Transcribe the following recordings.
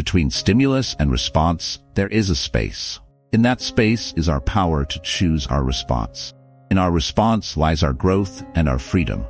Between stimulus and response, there is a space. In that space is our power to choose our response. In our response lies our growth and our freedom.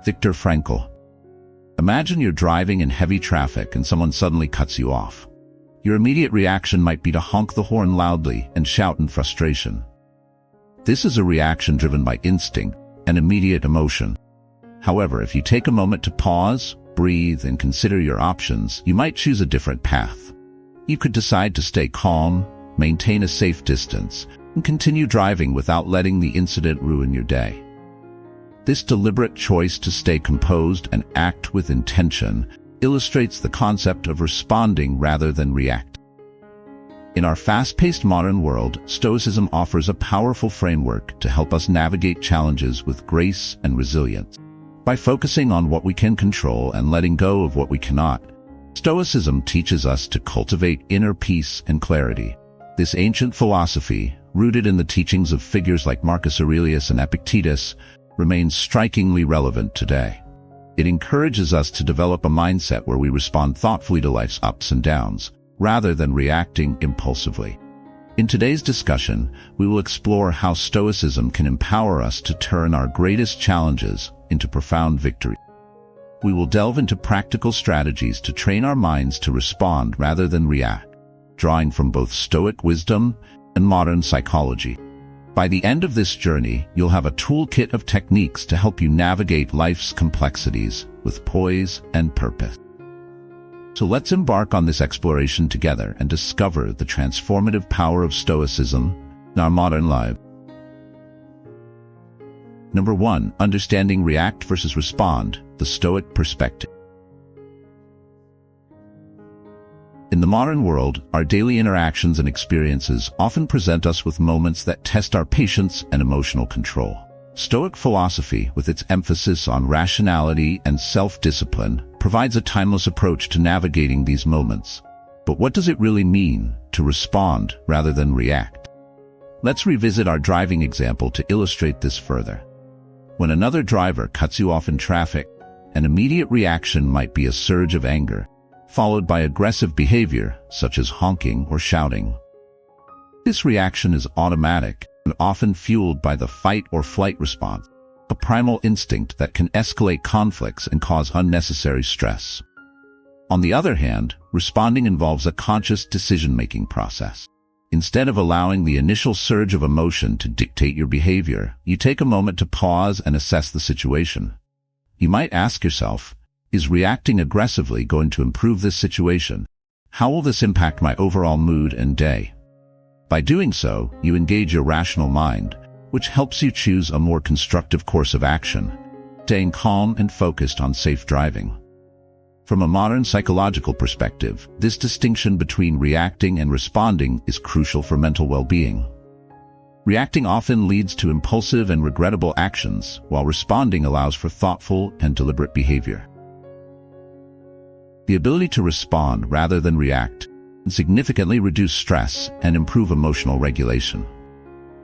Viktor Frankl. Imagine you're driving in heavy traffic and someone suddenly cuts you off. Your immediate reaction might be to honk the horn loudly and shout in frustration. This is a reaction driven by instinct and immediate emotion. However, if you take a moment to pause, breathe, and consider your options, you might choose a different path. You could decide to stay calm, maintain a safe distance, and continue driving without letting the incident ruin your day. This deliberate choice to stay composed and act with intention illustrates the concept of responding rather than react. In our fast-paced modern world, Stoicism offers a powerful framework to help us navigate challenges with grace and resilience. By focusing on what we can control and letting go of what we cannot, Stoicism teaches us to cultivate inner peace and clarity. This ancient philosophy, rooted in the teachings of figures like Marcus Aurelius and Epictetus, remains strikingly relevant today. It encourages us to develop a mindset where we respond thoughtfully to life's ups and downs, rather than reacting impulsively. In today's discussion, we will explore how Stoicism can empower us to turn our greatest challenges into profound victories. We will delve into practical strategies to train our minds to respond rather than react, drawing from both Stoic wisdom and modern psychology. By the end of this journey, you'll have a toolkit of techniques to help you navigate life's complexities with poise and purpose. So let's embark on this exploration together and discover the transformative power of Stoicism in our modern lives. Number 1. Understanding react versus respond, the Stoic perspective. In the modern world, our daily interactions and experiences often present us with moments that test our patience and emotional control. Stoic philosophy, with its emphasis on rationality and self-discipline, provides a timeless approach to navigating these moments. But what does it really mean to respond rather than react? Let's revisit our driving example to illustrate this further. When another driver cuts you off in traffic, an immediate reaction might be a surge of anger, followed by aggressive behavior such as honking or shouting. This reaction is automatic and often fueled by the fight or flight response, a primal instinct that can escalate conflicts and cause unnecessary stress. On the other hand, responding involves a conscious decision-making process. Instead of allowing the initial surge of emotion to dictate your behavior, you take a moment to pause and assess the situation. You might ask yourself, is reacting aggressively going to improve this situation? How will this impact my overall mood and day? By doing so, you engage your rational mind, which helps you choose a more constructive course of action, staying calm and focused on safe driving. From a modern psychological perspective, this distinction between reacting and responding is crucial for mental well-being. Reacting often leads to impulsive and regrettable actions, while responding allows for thoughtful and deliberate behavior. The ability to respond rather than react can significantly reduce stress and improve emotional regulation.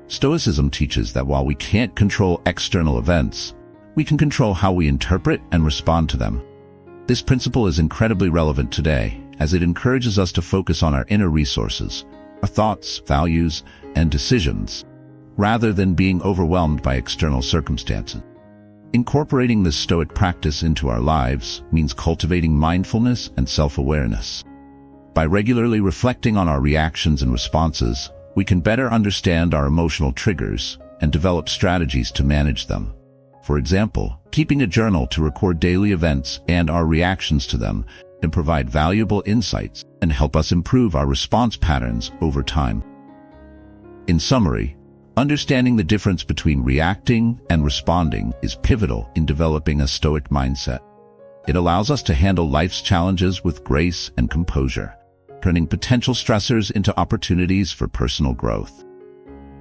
Stoicism teaches that while we can't control external events, we can control how we interpret and respond to them. This principle is incredibly relevant today, as it encourages us to focus on our inner resources, our thoughts, values, and decisions, rather than being overwhelmed by external circumstances. Incorporating this Stoic practice into our lives means cultivating mindfulness and self-awareness. By regularly reflecting on our reactions and responses, we can better understand our emotional triggers and develop strategies to manage them. For example, keeping a journal to record daily events and our reactions to them can provide valuable insights and help us improve our response patterns over time. In summary, understanding the difference between reacting and responding is pivotal in developing a Stoic mindset. It allows us to handle life's challenges with grace and composure, turning potential stressors into opportunities for personal growth.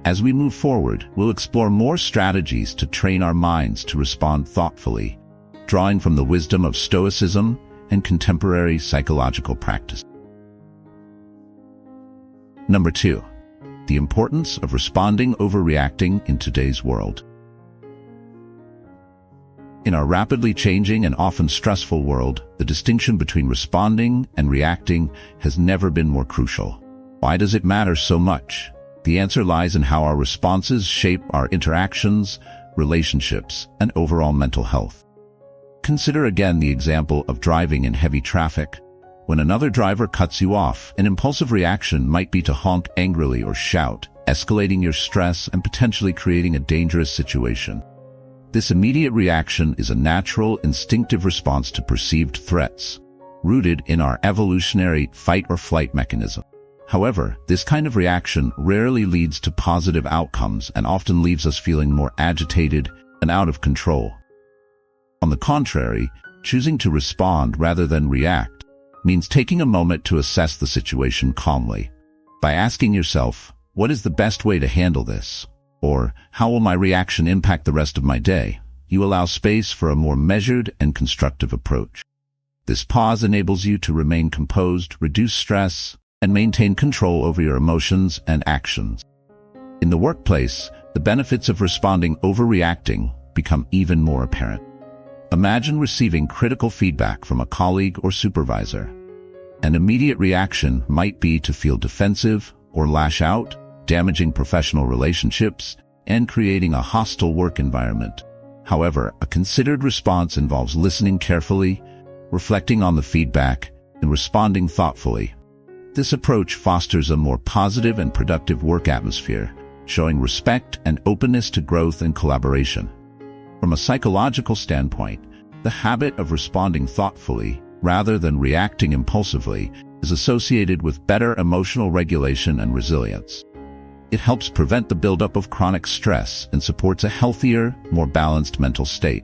As we move forward, we'll explore more strategies to train our minds to respond thoughtfully, drawing from the wisdom of Stoicism and contemporary psychological practice. Number 2. The importance of responding over reacting in today's world. In our rapidly changing and often stressful world, the distinction between responding and reacting has never been more crucial. Why does it matter so much? The answer lies in how our responses shape our interactions, relationships, and overall mental health. Consider again the example of driving in heavy traffic. When another driver cuts you off, an impulsive reaction might be to honk angrily or shout, escalating your stress and potentially creating a dangerous situation. This immediate reaction is a natural, instinctive response to perceived threats, rooted in our evolutionary fight-or-flight mechanism. However, this kind of reaction rarely leads to positive outcomes and often leaves us feeling more agitated and out of control. On the contrary, choosing to respond rather than react means taking a moment to assess the situation calmly. By asking yourself, what is the best way to handle this? Or, how will my reaction impact the rest of my day? You allow space for a more measured and constructive approach. This pause enables you to remain composed, reduce stress, and maintain control over your emotions and actions. In the workplace, the benefits of responding over reacting become even more apparent. Imagine receiving critical feedback from a colleague or supervisor. An immediate reaction might be to feel defensive or lash out, damaging professional relationships and creating a hostile work environment. However, a considered response involves listening carefully, reflecting on the feedback, and responding thoughtfully. This approach fosters a more positive and productive work atmosphere, showing respect and openness to growth and collaboration. From a psychological standpoint, the habit of responding thoughtfully rather than reacting impulsively is associated with better emotional regulation and resilience. It helps prevent the buildup of chronic stress and supports a healthier, more balanced mental state.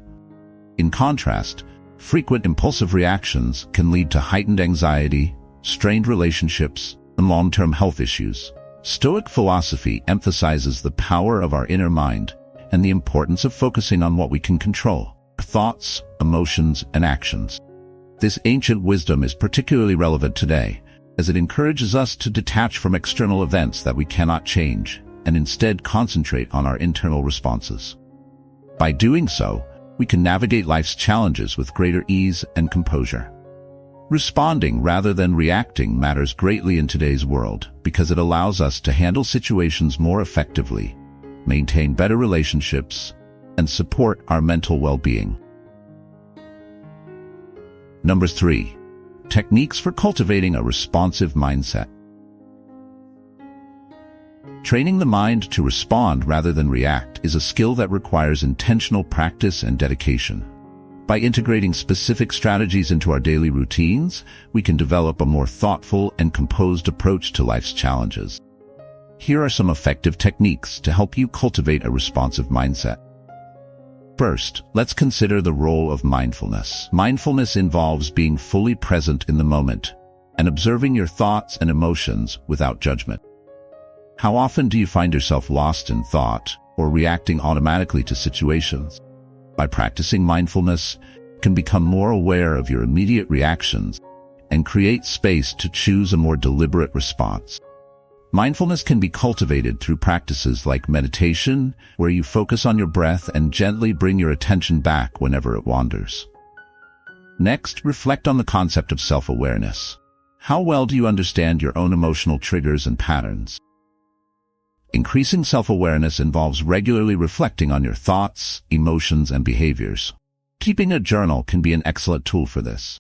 In contrast, frequent impulsive reactions can lead to heightened anxiety, strained relationships, and long-term health issues. Stoic philosophy emphasizes the power of our inner mind and the importance of focusing on what we can control: our thoughts, emotions, and actions. This ancient wisdom is particularly relevant today, as it encourages us to detach from external events that we cannot change and instead concentrate on our internal responses. By doing so, we can navigate life's challenges with greater ease and composure. Responding rather than reacting matters greatly in today's world because it allows us to handle situations more effectively, maintain better relationships, and support our mental well-being. Number 3. Techniques for cultivating a responsive mindset. Training the mind to respond rather than react is a skill that requires intentional practice and dedication. By integrating specific strategies into our daily routines, we can develop a more thoughtful and composed approach to life's challenges. Here are some effective techniques to help you cultivate a responsive mindset. First, let's consider the role of mindfulness. Mindfulness involves being fully present in the moment and observing your thoughts and emotions without judgment. How often do you find yourself lost in thought or reacting automatically to situations? By practicing mindfulness, you can become more aware of your immediate reactions and create space to choose a more deliberate response. Mindfulness can be cultivated through practices like meditation, where you focus on your breath and gently bring your attention back whenever it wanders. Next, reflect on the concept of self-awareness. How well do you understand your own emotional triggers and patterns? Increasing self-awareness involves regularly reflecting on your thoughts, emotions, and behaviors. Keeping a journal can be an excellent tool for this.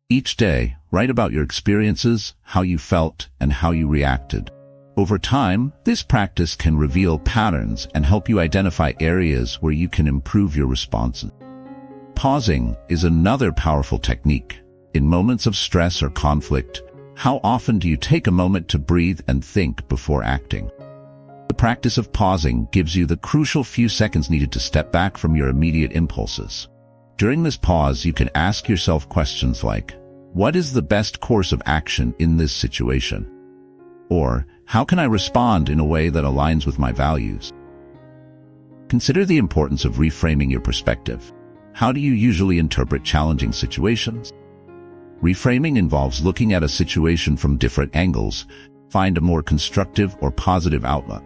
Each day, write about your experiences, how you felt, and how you reacted. Over time, this practice can reveal patterns and help you identify areas where you can improve your responses. Pausing is another powerful technique. In moments of stress or conflict, how often do you take a moment to breathe and think before acting? The practice of pausing gives you the crucial few seconds needed to step back from your immediate impulses. During this pause, you can ask yourself questions like, what is the best course of action in this situation? Or, how can I respond in a way that aligns with my values? Consider the importance of reframing your perspective. How do you usually interpret challenging situations? Reframing involves looking at a situation from different angles, find a more constructive or positive outlook.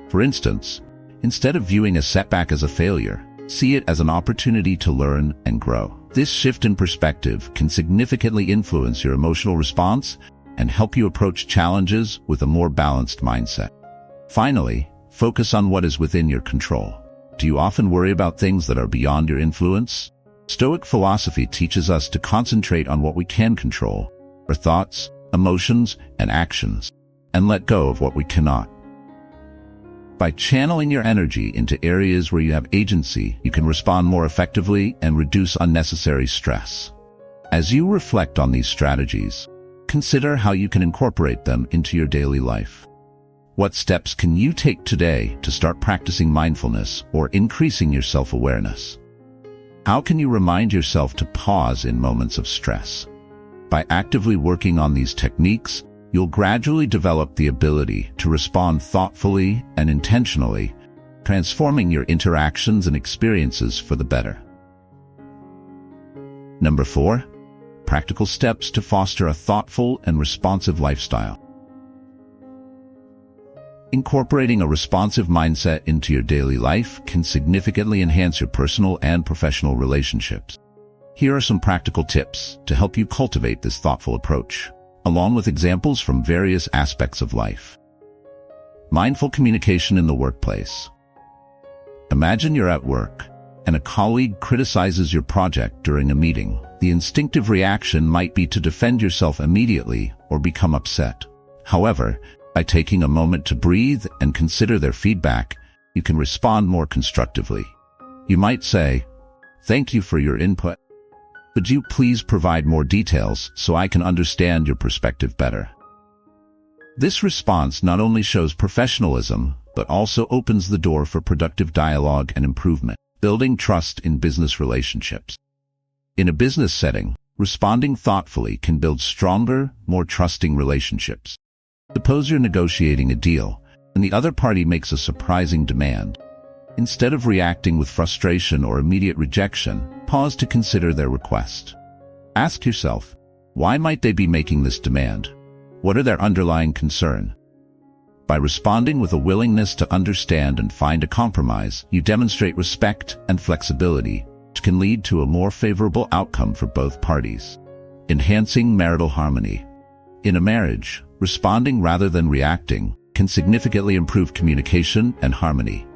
For instance, instead of viewing a setback as a failure, See it as an opportunity to learn and grow. This shift in perspective can significantly influence your emotional response and help you approach challenges with a more balanced mindset. Finally, focus on what is within your control. Do you often worry about things that are beyond your influence? Stoic philosophy teaches us to concentrate on what we can control, our thoughts, emotions, and actions, and let go of what we cannot. By channeling your energy into areas where you have agency, you can respond more effectively and reduce unnecessary stress. As you reflect on these strategies, consider how you can incorporate them into your daily life. What steps can you take today to start practicing mindfulness or increasing your self-awareness? How can you remind yourself to pause in moments of stress? By actively working on these techniques, you'll gradually develop the ability to respond thoughtfully and intentionally, transforming your interactions and experiences for the better. Number 4, practical steps to foster a thoughtful and responsive lifestyle. Incorporating a responsive mindset into your daily life can significantly enhance your personal and professional relationships. Here are some practical tips to help you cultivate this thoughtful approach, along with examples from various aspects of life. Mindful communication in the workplace. Imagine you're at work, and a colleague criticizes your project during a meeting. The instinctive reaction might be to defend yourself immediately or become upset. However, by taking a moment to breathe and consider their feedback, you can respond more constructively. You might say, "Thank you for your input. Could you please provide more details so I can understand your perspective better?" This response not only shows professionalism, but also opens the door for productive dialogue and improvement, building trust in business relationships. In a business setting, responding thoughtfully can build stronger, more trusting relationships. Suppose you're negotiating a deal, and the other party makes a surprising demand. Instead of reacting with frustration or immediate rejection, pause to consider their request. Ask yourself, why might they be making this demand? What are their underlying concerns? By responding with a willingness to understand and find a compromise, you demonstrate respect and flexibility, which can lead to a more favorable outcome for both parties. Enhancing marital harmony. In a marriage, responding rather than reacting can significantly improve communication and harmony.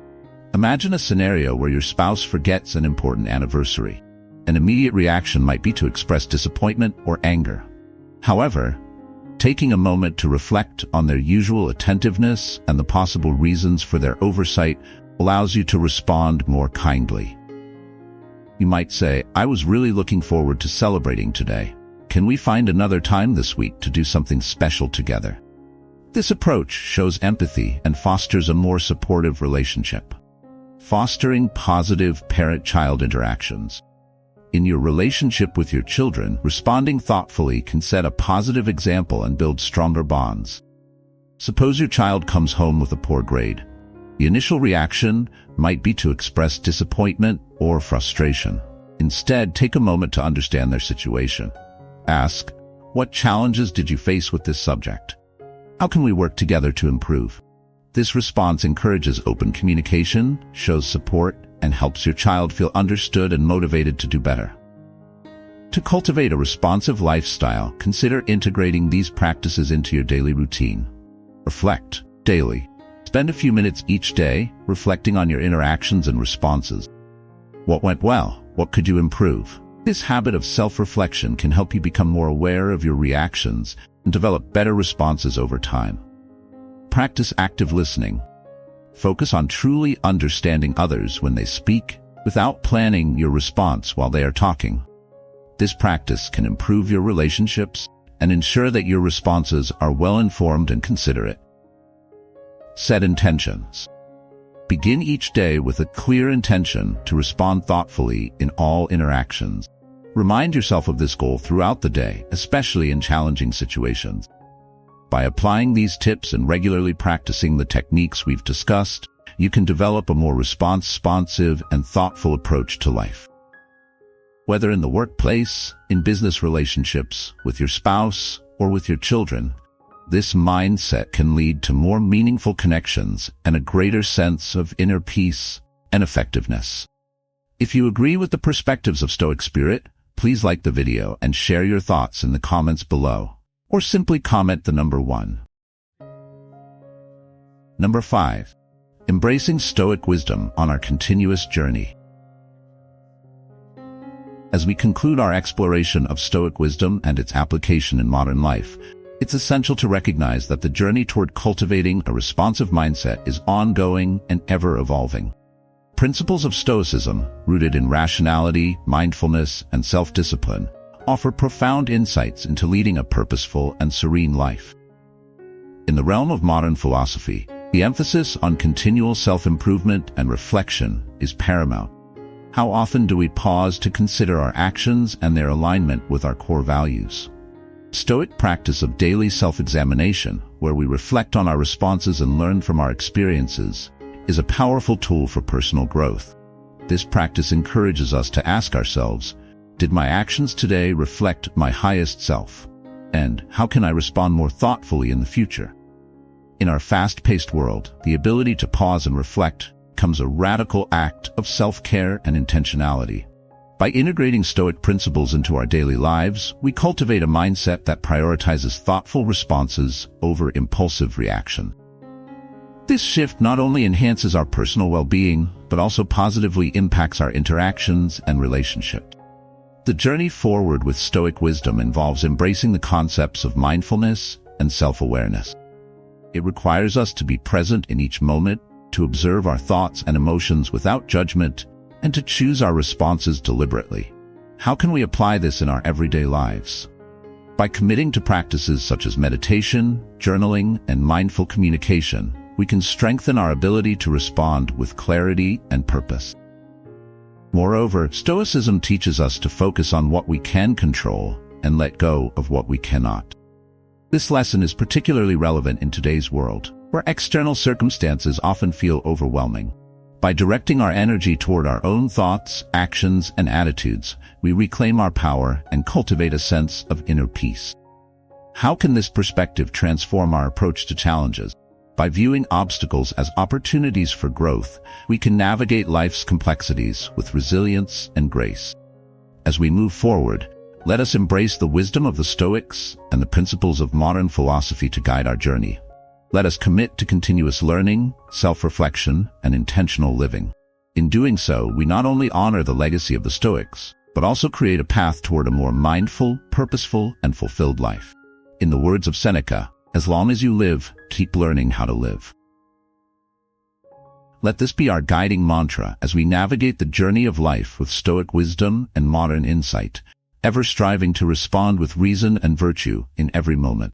Imagine a scenario where your spouse forgets an important anniversary. An immediate reaction might be to express disappointment or anger. However, taking a moment to reflect on their usual attentiveness and the possible reasons for their oversight allows you to respond more kindly. You might say, "I was really looking forward to celebrating today. Can we find another time this week to do something special together?" This approach shows empathy and fosters a more supportive relationship. Fostering positive parent-child interactions. In your relationship with your children, responding thoughtfully can set a positive example and build stronger bonds. Suppose your child comes home with a poor grade. The initial reaction might be to express disappointment or frustration. Instead, take a moment to understand their situation. Ask, "What challenges did you face with this subject? How can we work together to improve?" This response encourages open communication, shows support, and helps your child feel understood and motivated to do better. To cultivate a responsive lifestyle, consider integrating these practices into your daily routine. Reflect daily. Spend a few minutes each day reflecting on your interactions and responses. What went well? What could you improve? This habit of self-reflection can help you become more aware of your reactions and develop better responses over time. Practice active listening. Focus on truly understanding others when they speak, without planning your response while they are talking. This practice can improve your relationships and ensure that your responses are well-informed and considerate. Set intentions. Begin each day with a clear intention to respond thoughtfully in all interactions. Remind yourself of this goal throughout the day, especially in challenging situations. By applying these tips and regularly practicing the techniques we've discussed, you can develop a more responsive and thoughtful approach to life. Whether in the workplace, in business relationships, with your spouse, or with your children, this mindset can lead to more meaningful connections and a greater sense of inner peace and effectiveness. If you agree with the perspectives of Stoic spirit, please like the video and share your thoughts in the comments below, or simply comment the number 1. Number 5. Embracing Stoic wisdom on our continuous journey. As we conclude our exploration of Stoic wisdom and its application in modern life, it's essential to recognize that the journey toward cultivating a responsive mindset is ongoing and ever-evolving. Principles of Stoicism, rooted in rationality, mindfulness, and self-discipline, offer profound insights into leading a purposeful and serene life. In the realm of modern philosophy, the emphasis on continual self-improvement and reflection is paramount. How often do we pause to consider our actions and their alignment with our core values? Stoic practice of daily self-examination, where we reflect on our responses and learn from our experiences, is a powerful tool for personal growth. This practice encourages us to ask ourselves, did my actions today reflect my highest self? And how can I respond more thoughtfully in the future? In our fast-paced world, the ability to pause and reflect becomes a radical act of self-care and intentionality. By integrating Stoic principles into our daily lives, we cultivate a mindset that prioritizes thoughtful responses over impulsive reaction. This shift not only enhances our personal well-being, but also positively impacts our interactions and relationships. The journey forward with Stoic wisdom involves embracing the concepts of mindfulness and self-awareness. It requires us to be present in each moment, to observe our thoughts and emotions without judgment, and to choose our responses deliberately. How can we apply this in our everyday lives? By committing to practices such as meditation, journaling, and mindful communication, we can strengthen our ability to respond with clarity and purpose. Moreover, Stoicism teaches us to focus on what we can control and let go of what we cannot. This lesson is particularly relevant in today's world, where external circumstances often feel overwhelming. By directing our energy toward our own thoughts, actions, and attitudes, we reclaim our power and cultivate a sense of inner peace. How can this perspective transform our approach to challenges? By viewing obstacles as opportunities for growth, we can navigate life's complexities with resilience and grace. As we move forward, let us embrace the wisdom of the Stoics and the principles of modern philosophy to guide our journey. Let us commit to continuous learning, self-reflection, and intentional living. In doing so, we not only honor the legacy of the Stoics, but also create a path toward a more mindful, purposeful, and fulfilled life. In the words of Seneca, as long as you live, keep learning how to live. Let this be our guiding mantra as we navigate the journey of life with Stoic wisdom and modern insight, ever striving to respond with reason and virtue in every moment.